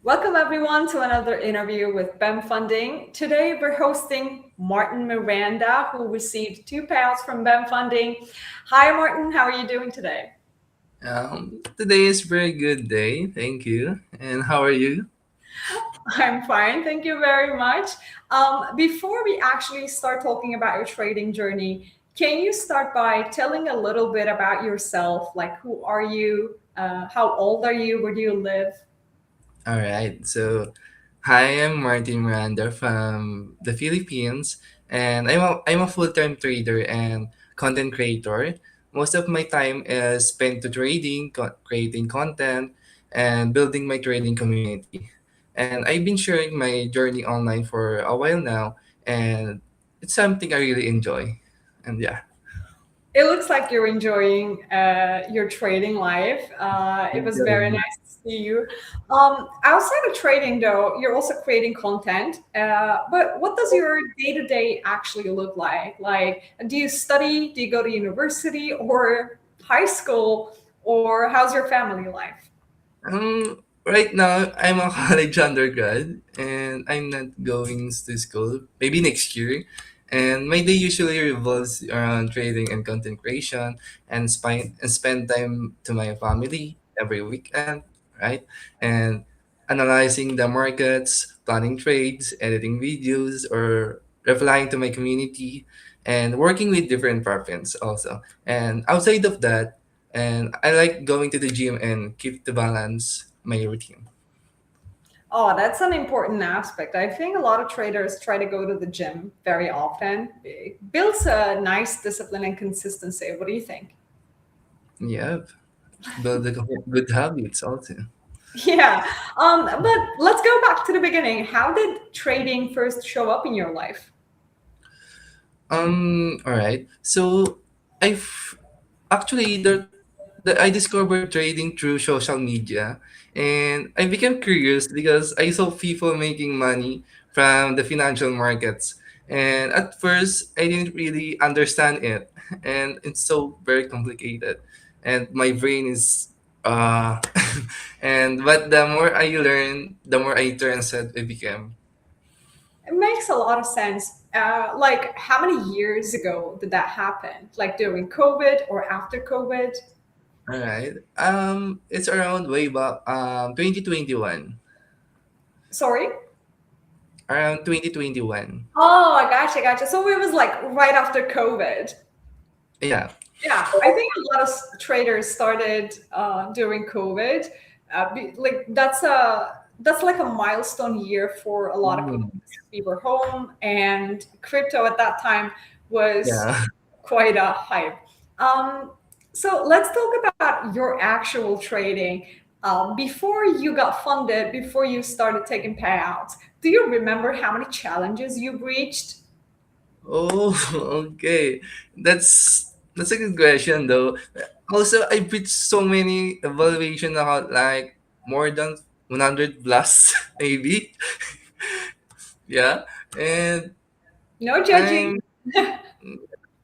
Welcome everyone to another interview with BEM Funding. Today we're hosting Martin Miranda, who received two payouts from BEM Funding. Hi Martin, how are you doing today? Today is very good day. Thank you. And how are you? I'm fine, thank you very much. Before we actually start talking about your trading journey, can you start by telling a little bit about yourself? Like, who are you? How old are you? Where do you live? All right. Hi, I'm Martin Miranda from the Philippines, and I'm a full-time trader and content creator. Most of my time is spent to trading, creating content, and building my trading community. And I've been sharing my journey online for a while now, and it's something I really enjoy. And yeah. It looks like you're enjoying your trading life. It Thank was you very very much. nice to see you. Outside of trading, though, you're also creating content. But what does your day to day actually look like? Like, do you study? Do you go to university or high school? Or how's your family life? Right now I'm a college undergrad and I'm not going to school. Maybe next year. And my day usually revolves around trading and content creation and spend time to my family every weekend, right? And analyzing the markets, planning trades, editing videos, or replying to my community and working with different platforms also. And outside of that, and I like going to the gym and keep the balance my routine. Oh, that's an important aspect. I think a lot of traders try to go to the gym very often. It builds a nice discipline and consistency. What do you think? Yeah, build the good habits also. Yeah. But let's go back to the beginning. How did trading first show up in your life? All right. I've actually I discovered trading through social media, and I became curious because I saw people making money from the financial markets. And at first, I didn't really understand it, and it's so very complicated, and my brain is and but the more I learn, the more I interested I became. It makes a lot of sense. Like, how many years ago did that happen? Like during COVID or after COVID? All right. It's around way back 2021. Sorry? Around 2021. Oh, I gotcha. So it was like right after COVID. Yeah. Yeah, I think a lot of traders started during COVID. Like that's like a milestone year for a lot of people. Mm, We were home, and crypto at that time was yeah. quite a hype. Um, so let's talk about your actual trading. Before you got funded, before you started taking payouts, do you remember how many challenges you reached? Oh, okay. That's a good question though. Also, I beat so many evaluation account like more than 100 plus maybe. Yeah. And No judging. I'm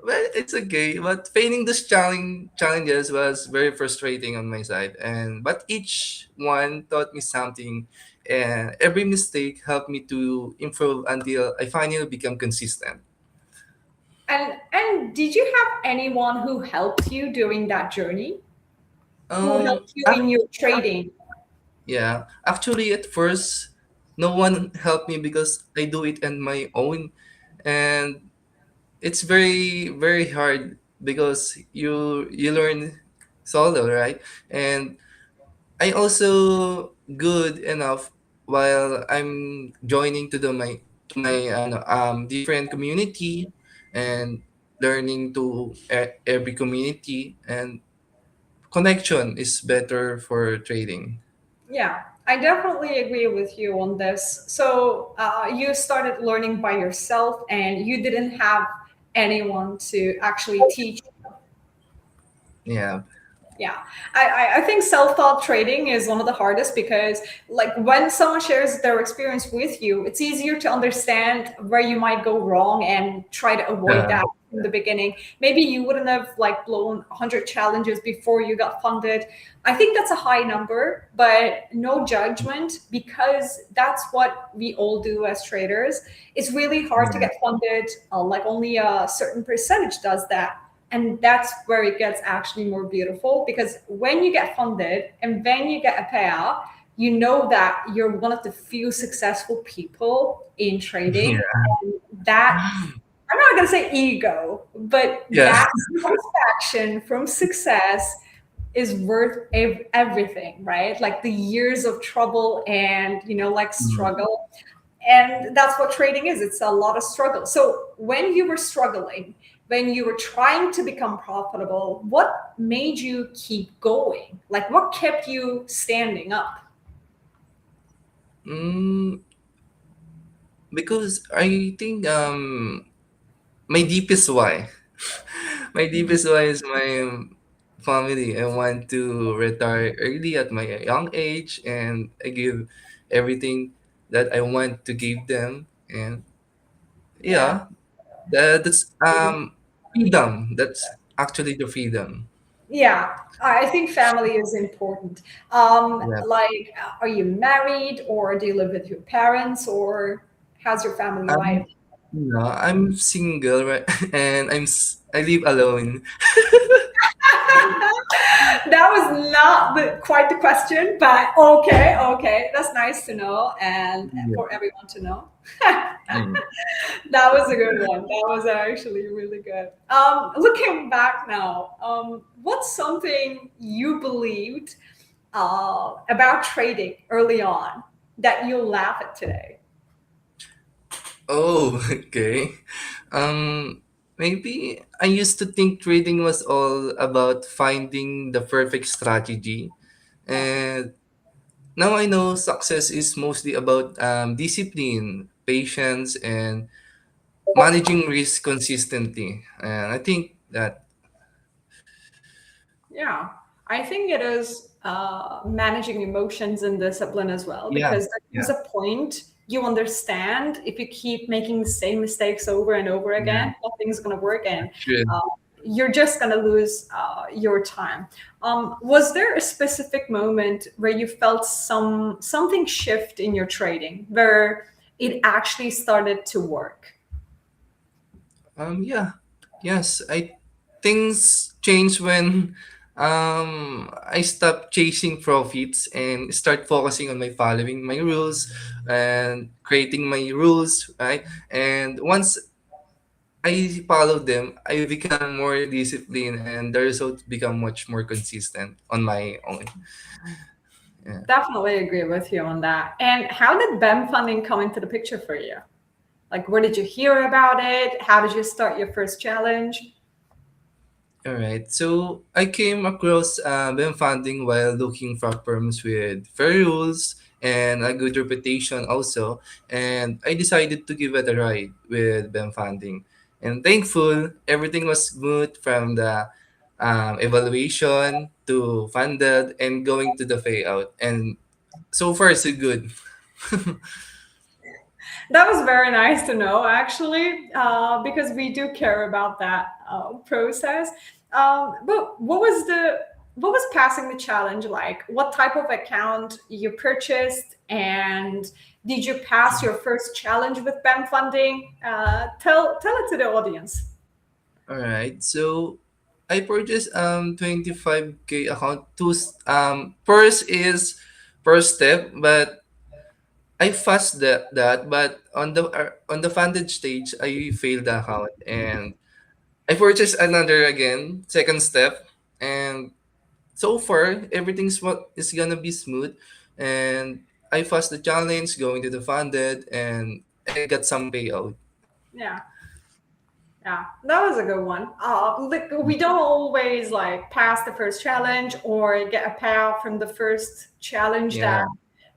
well, it's okay. But failing those challenges was very frustrating on my side. And but each one taught me something, and every mistake helped me to improve until I finally become consistent. And did you have anyone who helped you during that journey? Who Um, helped you ac- in your ac- trading? yeah. Actually, at first, no one helped me because I do it on my own, and it's very hard because you learn solo, right? And I also good enough while I'm joining to my different community and learning to every community, and connection is better for trading. Yeah, I definitely agree with you on this. So you started learning by yourself, and you didn't have anyone to actually teach. Yeah. Yeah, I think self-taught trading is one of the hardest because, like, when someone shares their experience with you, it's easier to understand where you might go wrong and try to avoid Yeah. that from the beginning. Maybe you wouldn't have like blown 100 challenges before you got funded. I think that's a high number, but no judgment, because that's what we all do as traders. It's really hard to Yeah. get funded. Like only a certain percentage does that. And that's where it gets actually more beautiful, because when you get funded and then you get a payout, you know that you're one of the few successful people in Yeah. trading. And that, I'm not going to say ego, but Yeah. that satisfaction from success is worth everything, right? Like the years of trouble and, like Mm. struggle. And that's what trading is. It's a lot of struggle. So when you were struggling, when you were trying to become profitable, what made you keep going? Like what kept you standing up? Mm, because I think my deepest why. My deepest why is my family. I want to retire early at my young age, and I give everything that I want to give them. And Yeah. yeah, that's freedom. That's actually the freedom. Yeah, I think family is important. Yeah. Like, are you married, or do you live with your parents, or how's your family life? I'm no, I'm single, right? And I live alone. That was not quite the question, but okay, okay, that's nice to know, and Yeah. for everyone to know. Mm. That was a good one. That was actually really good. Looking back now, what's something you believed about trading early on that you'll laugh at today? Oh, okay. Maybe I used to think trading was all about finding the perfect strategy, Yeah, and now I know success is mostly about discipline, patience, and managing risk consistently. And I think that yeah. I think it is managing emotions and discipline as well, yeah, because there's yeah, a point you understand if you keep making the same mistakes over and over yeah, again, nothing's going to work, and should. uh, you're just going to lose your time. Was there a specific moment where you felt something shift in your trading, where it actually started to work? Yeah, yes. I things change when I stop chasing profits and start focusing on my following my rules and creating my rules, right? And once I follow them, I become more disciplined and the results become much more consistent on my own. Yeah. Definitely agree with you on that. And how did BEM funding come into the picture for you? Like, where did you hear about it? How did you start your first challenge? All right. So I came across BEM funding while looking for firms with fair rules and a good reputation also. And I decided to give it a try with BEM funding. And thankful, everything was smooth from the evaluation to funded and going to the payout. And so far, so good. That was very nice to know, actually, because we do care about that process. But what was passing the challenge like? What type of account you purchased, and did you pass your first challenge with BEM funding? Tell it to the audience. All right. So I purchased 25K account. First is first step, but I fast that, but on the funded stage, I failed the account and I purchased another again, second step, and so far everything's what is gonna be smooth, and I fast the challenge, going to the funded, and I got some payout. Yeah. Yeah, that was a good one. Like we don't always like pass the first challenge or get a payout from the first challenge Yeah, that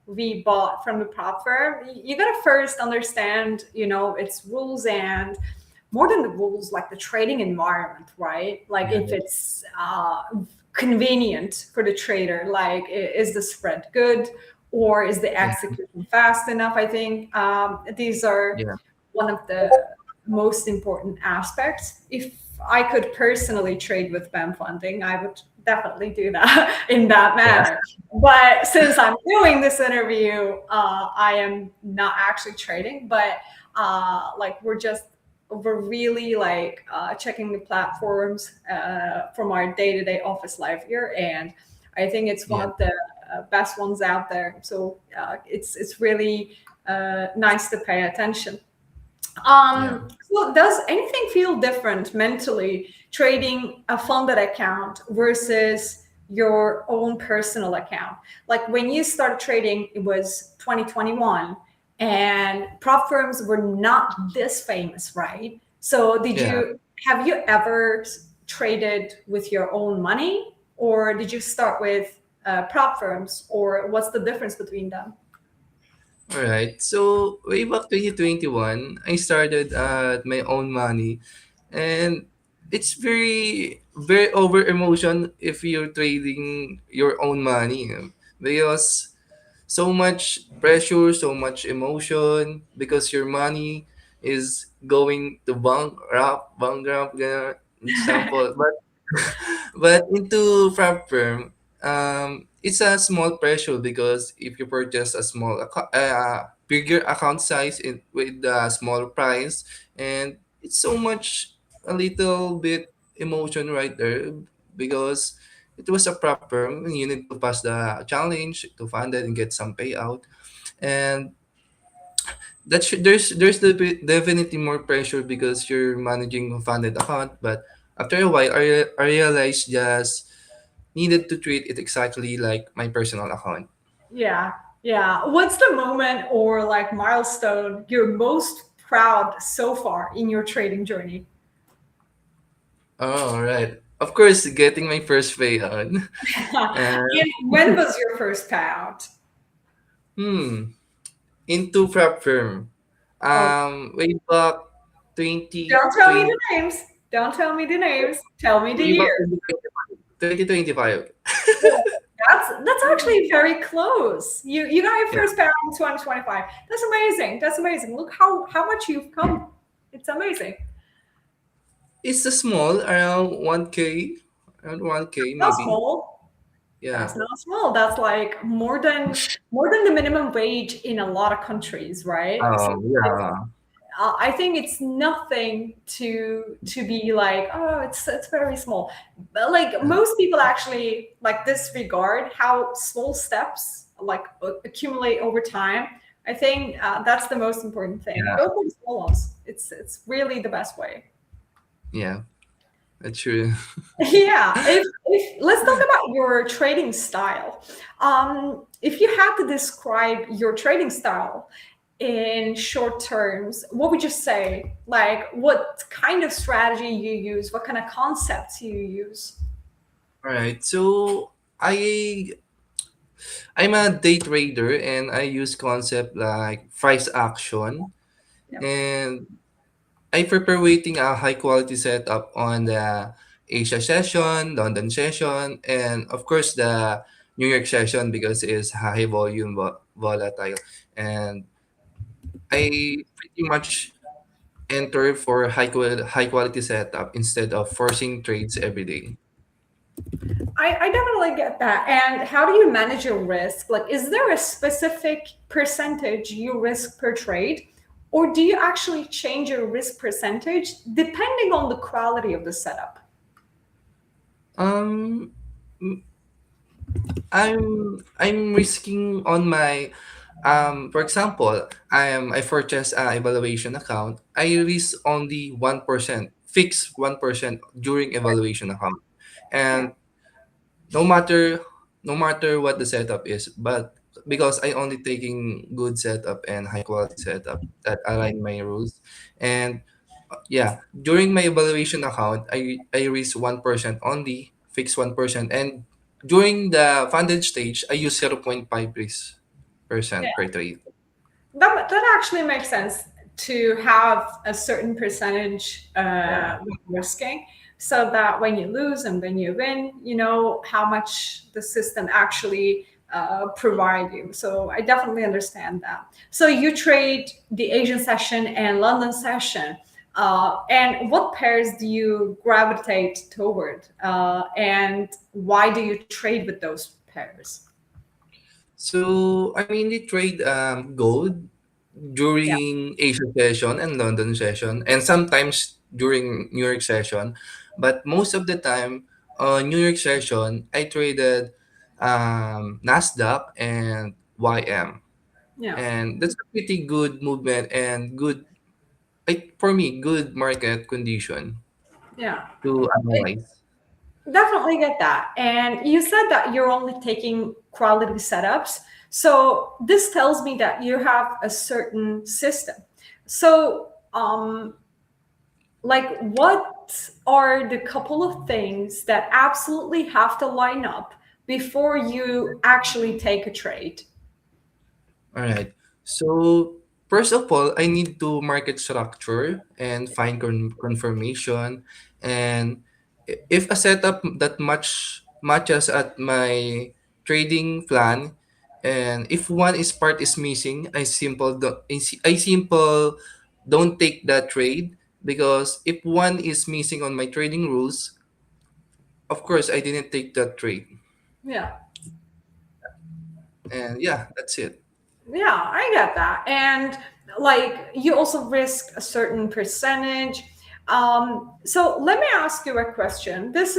we bought from the platform. You gotta first understand, its rules, and more than the rules, like the trading environment, right? Like yeah, if it's convenient for the trader, like is the spread good, or is the yeah, execution fast enough? I think these are yeah, one of the most important aspects. If I could personally trade with BEM Funding, I would definitely do that in that Yeah. manner. But since I'm doing this interview, I am not actually trading, but like we're really like checking the platforms from our day-to-day office life here, and I think it's one Yeah. of the best ones out there. So it's really nice to pay attention. Yeah. So does anything feel different mentally trading a funded account versus your own personal account? Like when you started trading, it was 2021 and prop firms were not this famous, right? So Yeah. have you ever traded with your own money, or did you start with prop firms, or what's the difference between them? All right. So way back 2021, I started at my own money, and it's very over emotion if you're trading your own money, because so much pressure, so much emotion because your money is going to bankrupt, example. But into front firm, it's a small pressure because if you purchase a bigger account size with a small price, and it's so much a little bit emotion right there because it was a prop firm and you need to pass the challenge to fund it and get some payout, and definitely more pressure because you're managing a funded account. But after a while, I realized just needed to treat it exactly like my personal account. Yeah, yeah. What's the moment or like milestone you're most proud so far in your trading journey? Oh, all right. Of course, getting my first payout. And And when was your first payout? hmm, into prep firm. Oh, Way back don't tell me 2020, the names. Don't tell me the names. Tell me the way back year. 2025. Oh, that's actually very close. You got your Yeah. first payout in 2025. That's amazing. That's amazing. Look how much you've come. It's amazing. It's a small, around 1K, around 1K Not maybe. small. That's Yeah. not small. That's like more than the minimum wage in a lot of countries, right? So Yeah. I think it's nothing to be like, oh, it's very small. But like most people actually like disregard how small steps like accumulate over time. I think that's the most important thing. Yeah. Go for the small ones. It's really the best way. Yeah. That's true. Yeah, if let's talk about your trading style. If you had to describe your trading style in short terms, what would you say? Like, what kind of strategy you use? What kind of concepts you use? All right. So I'm a day trader and I use concept like price action, Yeah. and I prepare waiting a high quality setup on the Asia session, London session, and of course the New York session because it's high volume volatile, and I pretty much enter for high quality setup instead of forcing trades every day. I definitely get that. And how do you manage your risk? Like, is there a specific percentage you risk per trade? Or do you actually change your risk percentage depending on the quality of the setup? Um, I'm risking on my for example, I purchase a evaluation account. I risk only 1%, fix 1% during evaluation account. Yeah. And no matter no matter what the setup is, but because I only taking good setup and high quality setup that align my rules. And yeah, during my evaluation account, I risk 1% only, fix 1%, and during the funded stage, I use 0.5 risk percent per trade. That actually makes sense to have a certain percentage Yeah, risking so that when you lose and when you win, you know how much the system actually provide you. So I definitely understand that. So you trade the Asian session and London session. And what pairs do you gravitate toward? And why do you trade with those pairs? So I mainly trade gold Yeah, during Asia session and London session, and sometimes during New York session. But most of the time, New York session, I traded NASDAQ and YM, yeah, and that's a pretty good movement and good, for me, good market condition yeah. to analyze. Definitely get that. And you said that you're only taking quality setups. So this tells me that you have a certain system. So, like, what are the couple of things that absolutely have to line up before you actually take a trade? All right. So first of all, I need to market structure and find confirmation. And if a setup that matches at my trading plan, and if one is part is missing, I simple don't take that trade, because if one is missing on my trading rules, of course I didn't take that trade. Yeah. And yeah, that's it. Yeah, I get that. And like you also risk a certain percentage. So let me ask you a question. This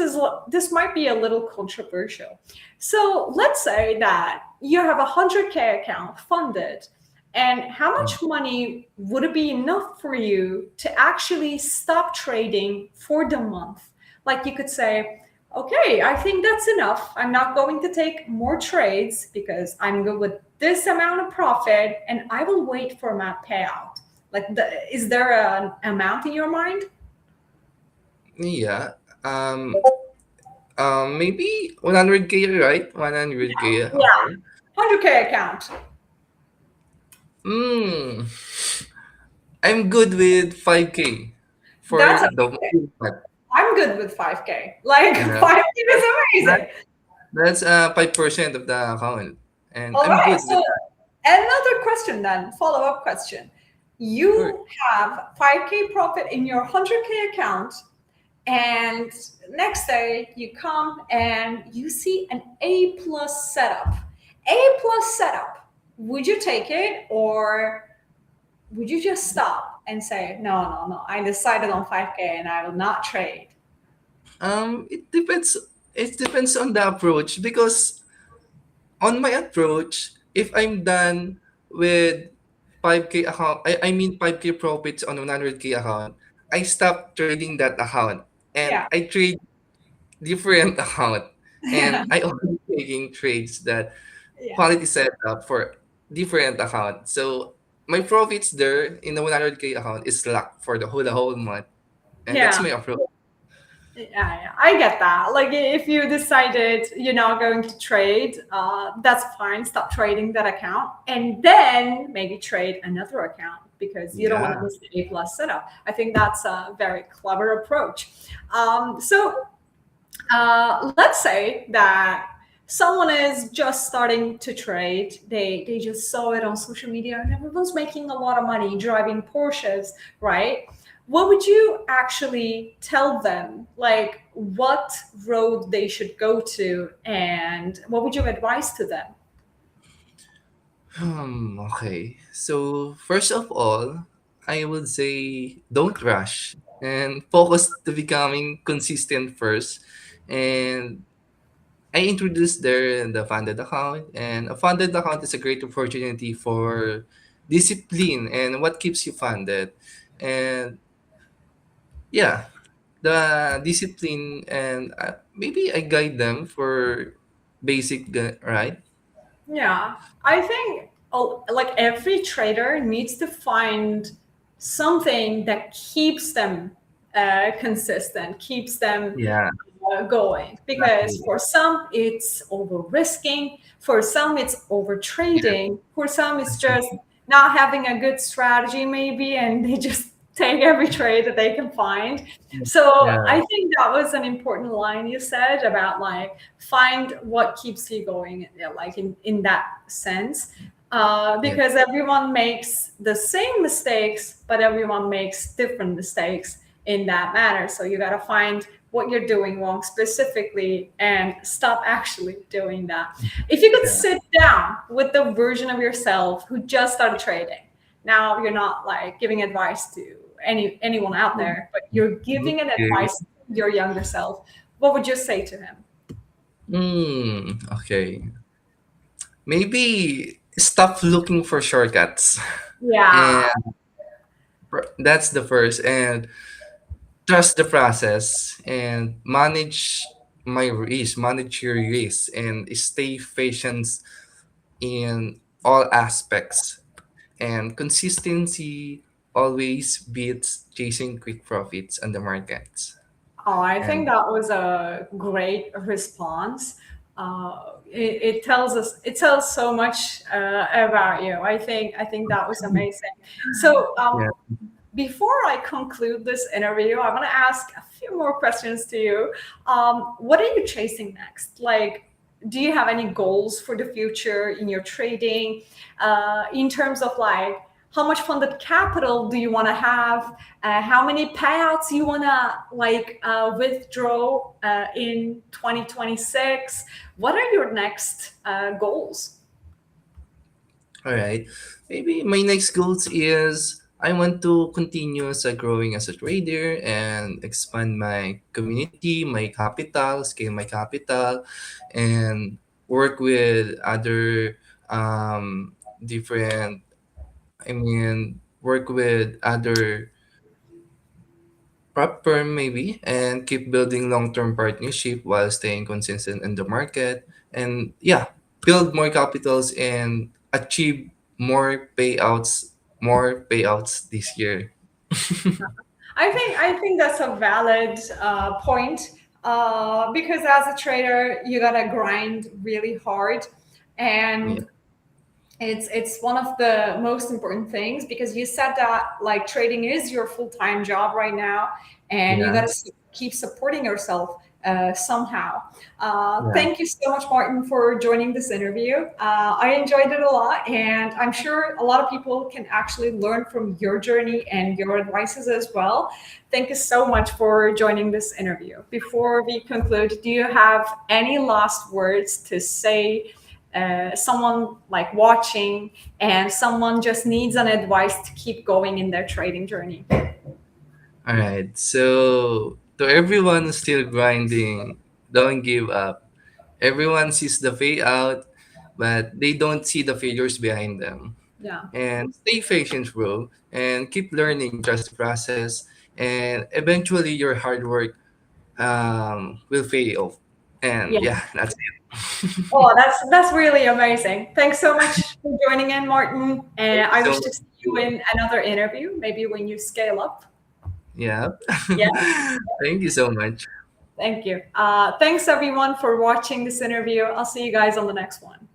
might be a little controversial. So let's say that you have a 100K account funded, and how much money would it be enough for you to actually stop trading for the month? Like you could say, okay, I think that's enough. I'm not going to take more trades because I'm good with this amount of profit and I will wait for my payout. Is there an amount in your mind? Yeah. Um, Maybe 100K, right? 100K Yeah, account. 100K account. Hmm. I'm good with 5K for That's the okay. impact. I'm good with 5K. Like Yeah. 5K is That, amazing. that's 5% of the account. And All I'm right. good with So another question then, follow-up question. sure. You have 5K profit in your 100K account, and next day you come and you see an A plus setup. A plus setup. Would you take it, or would you just stop and say, no, no, no, I decided on 5K and I will not trade? It depends. It depends on the approach, because on my approach, if I'm done with 5K account, I mean 5K profits on 100K account, I stop trading that account and Yeah. I trade different account, and Yeah. I only taking trades that Yeah. quality setup for different account. So my profits there in the 100K account is locked for the whole month, and that's Yeah. my approach. Yeah, I get that. Like, if you decided you're not going to trade, that's fine. Stop trading that account, and then maybe trade another account because you don't want to Yeah. miss the A plus setup. I think that's a very clever approach. Let's say that someone is just starting to trade. They just saw it on social media, and everyone's making a lot of money driving Porsches, right? What would you actually tell them? Like, what road they should go to, and what would you advise to them? Okay. So first of all, I would say don't rush and focus to becoming consistent first. And I introduced there the funded account, and a funded account is a great opportunity for discipline and what keeps you funded. And yeah, the discipline, and maybe I guide them for basic, right? Yeah, I think like every trader needs to find something that keeps them consistent, keeps them Yeah, going. Because exactly. for some, it's over risking, for some, it's over Yeah, trading, for some, it's just exactly. not having a good strategy, maybe, and they just take every trade that they can find. So Yeah. I think that was an important line you said about like find what keeps you going, like in that sense. Yeah. because everyone makes the same mistakes, but everyone makes different mistakes in that matter. So you got to find what you're doing wrong specifically and stop actually doing that. If you could Yeah. sit down with the version of yourself who just started trading, now you're not like giving advice to anyone out there, but you're giving an Okay. advice to your younger self. What would you say to him? Okay. Maybe stop looking for shortcuts. Yeah, And that's the first. And trust the process and manage your risk and stay patient in all aspects. And consistency always beats chasing quick profits on the markets. oh, I think And that was a great response. It tells us, it tells so much about you. I think that was amazing. So yeah, before I conclude this interview, I want to ask a few more questions to you. What are you chasing next? Like, do you have any goals for the future in your trading? In terms of like, how much funded capital do you want to have? How many payouts you want to like withdraw in 2026? What are your next goals? all right. Maybe my next goals is I want to continue as a growing as a trader and expand my community, my capital, scale my capital, and work with other different. I mean, work with other prop firm maybe and keep building long-term partnership while staying consistent in the market, and yeah, build more capitals and achieve more payouts this year. I think that's a valid point because as a trader, you gotta grind really hard, Yeah, and it's one of the most important things because you said that like trading is your full-time job right now, and you got yeah, to keep supporting yourself somehow. yeah. Thank you so much, Martin, for joining this interview. I enjoyed it a lot, and I'm sure a lot of people can actually learn from your journey and your advices as well. Thank you so much for joining this interview. Before we conclude, do you have any last words to say, someone like watching and someone just needs an advice to keep going in their trading journey? All right, so to everyone who's still grinding, don't give up. Everyone sees the payout, but they don't see the failures behind them. Yeah. And stay patient, bro, and keep learning, trust the process, and eventually your hard work will pay off. And Yeah. yeah, that's it. Oh, that's really amazing. Thanks so much for joining in, Martin. And Thank you I so wish to much. see you in another interview, maybe when you scale up. Yeah. Yeah. Thank you so much. Thank you. Thanks everyone for watching this interview. I'll see you guys on the next one.